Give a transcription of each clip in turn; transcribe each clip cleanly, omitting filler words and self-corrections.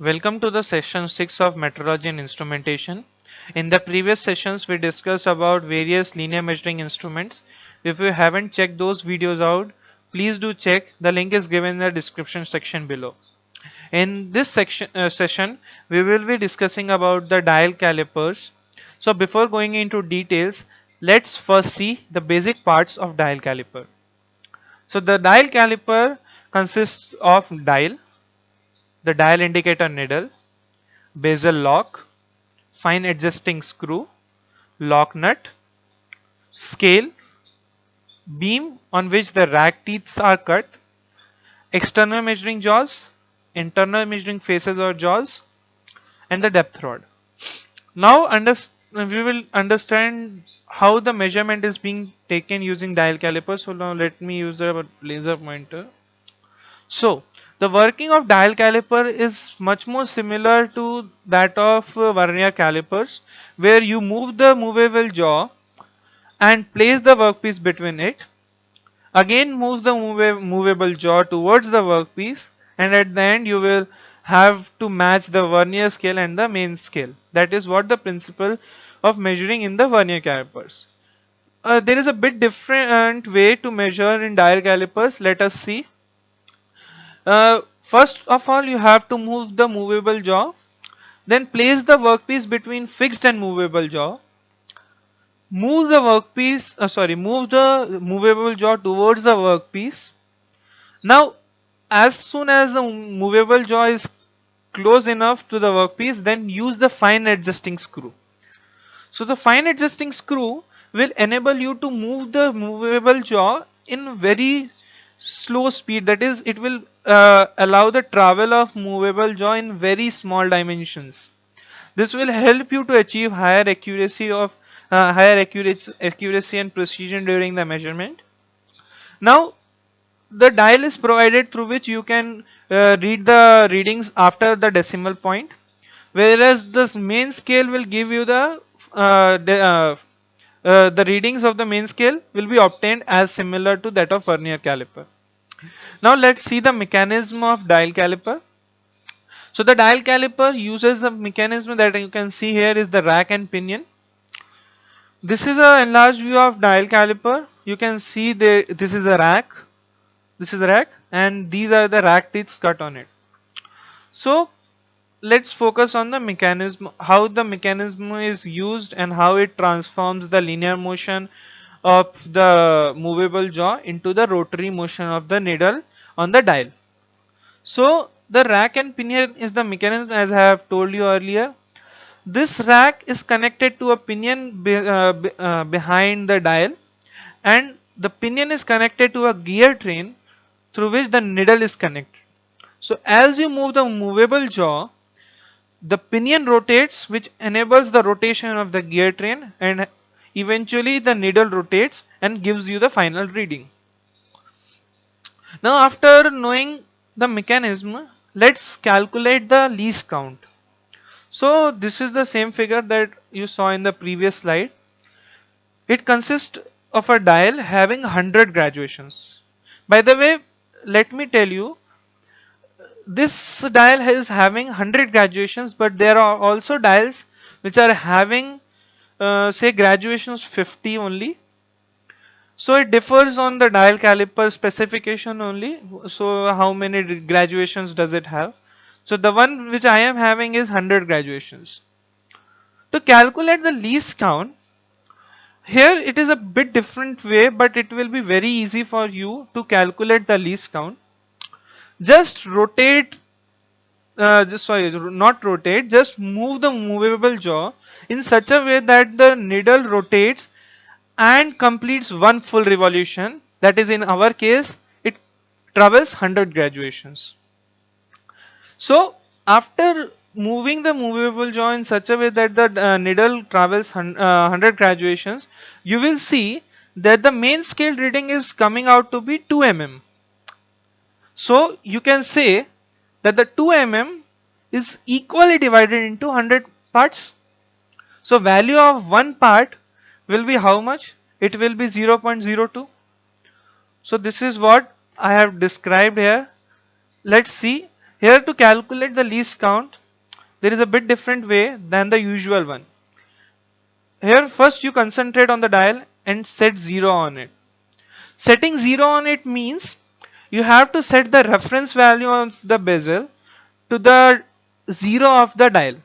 Welcome to the session 6 of Metrology and Instrumentation. In the previous sessions, we discussed about various linear measuring instruments. If you haven't checked those videos out, please do check. The link is given in the description section below. In this session, we will be discussing about the dial calipers. So before going into details, let's first see the basic parts of dial caliper. So the dial caliper consists of dial, the dial indicator needle, bezel lock, fine adjusting screw, lock nut, scale, beam on which the rack teeths are cut, external measuring jaws, internal measuring faces or jaws, and the depth rod. Now we will understand how the measurement is being taken using dial caliper. So now let me use a laser pointer. So the working of dial caliper is much more similar to that of vernier calipers, where you move the movable jaw and place the workpiece between it. Again move the movable jaw towards the workpiece, and at the end you will have to match the vernier scale and the main scale. That is what the principle of measuring in the vernier calipers. There is a bit different way to measure in dial calipers. Let us see. First of all, you have to move the movable jaw, then place the workpiece between fixed and movable jaw. Move the movable jaw towards the workpiece. Now, as soon as the movable jaw is close enough to the workpiece, then use the fine adjusting screw. So the fine adjusting screw will enable you to move the movable jaw in very slow speed. That is, it will allow the travel of movable jaw in very small dimensions. This will help you to achieve higher accuracy and precision during the measurement. Now the dial is provided through which you can read the readings after the decimal point, whereas the main scale will give you the readings of the main scale will be obtained as similar to that of vernier caliper. Now let's see the mechanism of dial caliper. So the dial caliper uses the mechanism that you can see here is the rack and pinion. This is a enlarged view of dial caliper. You can see this is a rack. This is a rack, and these are the rack teeth cut on it. So let's focus on the mechanism, how the mechanism is used and how it transforms the linear motion of the movable jaw into the rotary motion of the needle on the dial. So the rack and pinion is the mechanism, as I have told you earlier. This rack is connected to a pinion behind the dial, and the pinion is connected to a gear train through which the needle is connected. So as you move the movable jaw, the pinion rotates, which enables the rotation of the gear train, and eventually the needle rotates and gives you the final reading. Now after knowing the mechanism, let's calculate the least count. So this is the same figure that you saw in the previous slide. It consists of a dial having 100 graduations. By the way, let me tell you, this dial is having 100 graduations, but there are also dials which are having say graduations 50 only. So it differs on the dial caliper specification only. So how many graduations does it have? So the one which I am having is 100 graduations. To calculate the least count, here it is a bit different way, but it will be very easy for you to calculate the least count. Just rotate, not rotate, just move the movable jaw in such a way that the needle rotates and completes one full revolution. That is, in our case, it travels 100 graduations. So after moving the movable jaw in such a way that the needle travels 100 graduations, you will see that the main scale reading is coming out to be 2 mm. So you can say that the 2 mm is equally divided into 100 parts. So value of one part will be how much? It will be 0.02. So this is what I have described here. Let's see. Here to calculate the least count, there is a bit different way than the usual one. Here first you concentrate on the dial and set 0 on it. Setting 0 on it means you have to set the reference value of the bezel to the 0 of the dial.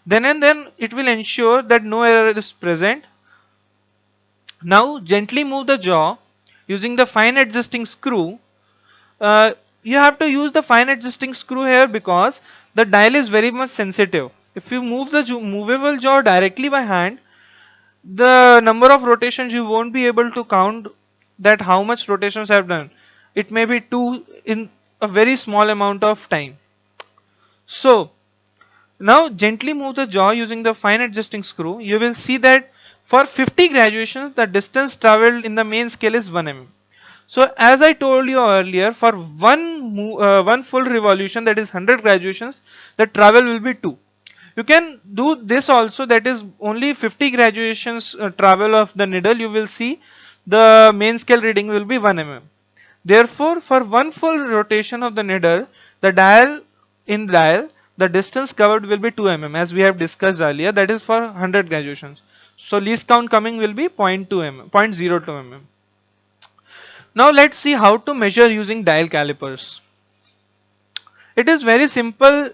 Then and then it will ensure that no error is present. Now gently move the jaw using the fine adjusting screw. You have to use the fine adjusting screw here because the dial is very much sensitive. If you move the movable jaw directly by hand, the number of rotations you won't be able to count that how much rotations have done. It may be 2 in a very small amount of time. So now gently move the jaw using the fine adjusting screw. You will see that for 50 graduations the distance traveled in the main scale is 1 mm. So as I told you earlier, for one full revolution, that is 100 graduations, the travel will be 2. You can do this also, that is only 50 graduations travel of the needle. You will see the main scale reading will be 1 mm. Therefore, for one full rotation of the needle, the dial, the distance covered will be 2 mm as we have discussed earlier. That is for 100 graduations. So least count coming will be 0.2 mm, 0.02 mm. Now let's see how to measure using dial calipers. It is very simple.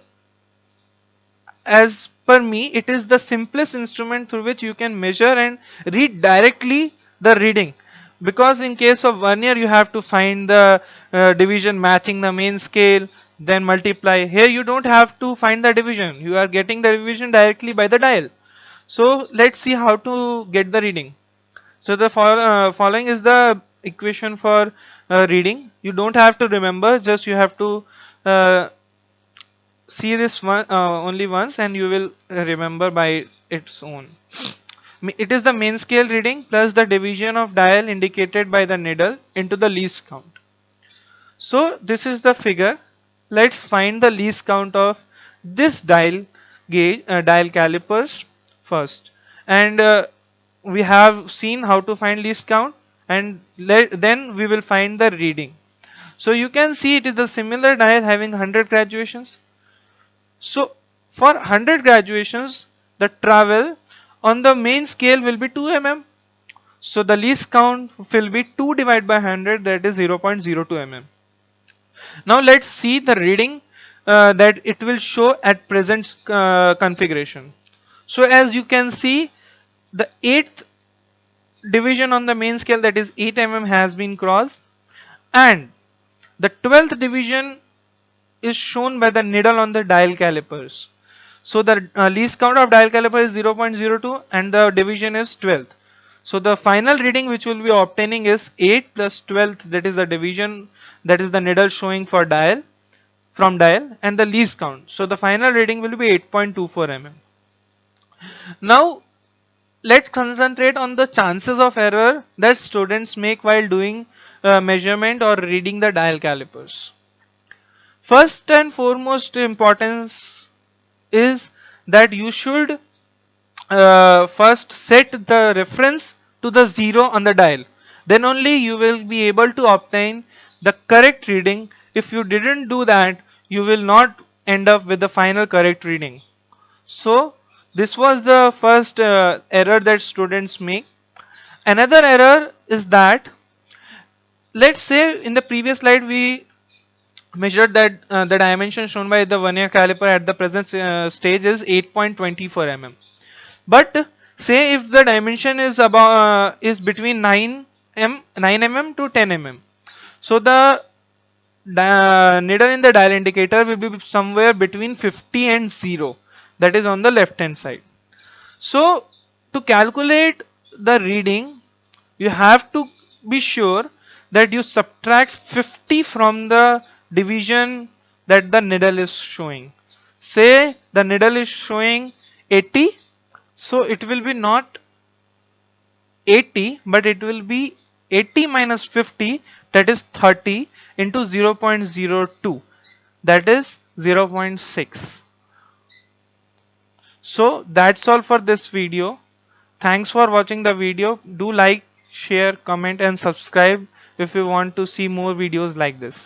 As per me, it is the simplest instrument through which you can measure and read directly the reading, because in case of vernier you have to find the division matching the main scale, then multiply. Here you don't have to find the division, you are getting the division directly by the dial. So let's see how to get the reading. So the following is the equation for reading. You don't have to remember, just you have to uh, see this one only once and you will remember by its own. It is the main scale reading plus the division of dial indicated by the needle into the least count. So this is the figure. Let's find the least count of this dial calipers first. And we have seen how to find least count, and then we will find the reading. So you can see it is a similar dial having 100 graduations. So for 100 graduations, the travel on the main scale will be 2 mm. So the least count will be 2 divided by 100, that is 0.02 mm. Now let's see the reading that it will show at present configuration. So as you can see, the 8th division on the main scale, that is 8 mm, has been crossed, and the 12th division is shown by the needle on the dial calipers. So the least count of dial caliper is 0.02 and the division is 12th. So the final reading which will be obtaining is 8 plus 12th, that is the division, that is the needle showing for dial, from dial, and the least count. So the final reading will be 8.24 mm. Now let's concentrate on the chances of error that students make while doing measurement or reading the dial calipers. First and foremost importance is that you should first set the reference to the 0 on the dial. Then only you will be able to obtain the correct reading. If you didn't do that, you will not end up with the final correct reading. So this was the first error that students make. Another error is that, let's say in the previous slide we measured that the dimension shown by the vernier caliper at the present stage is 8.24 mm. But say if the dimension is about is between 9 mm to 10 mm, so the needle in the dial indicator will be somewhere between 50 and 0, that is on the left hand side. So to calculate the reading, you have to be sure that you subtract 50 from the division that the needle is showing. Say the needle is showing 80, so it will be not 80, but it will be 80 minus 50, that is 30, into 0.02, that is 0.6. So that's all for this video. Thanks for watching the video. Do like, share, comment and subscribe if you want to see more videos like this.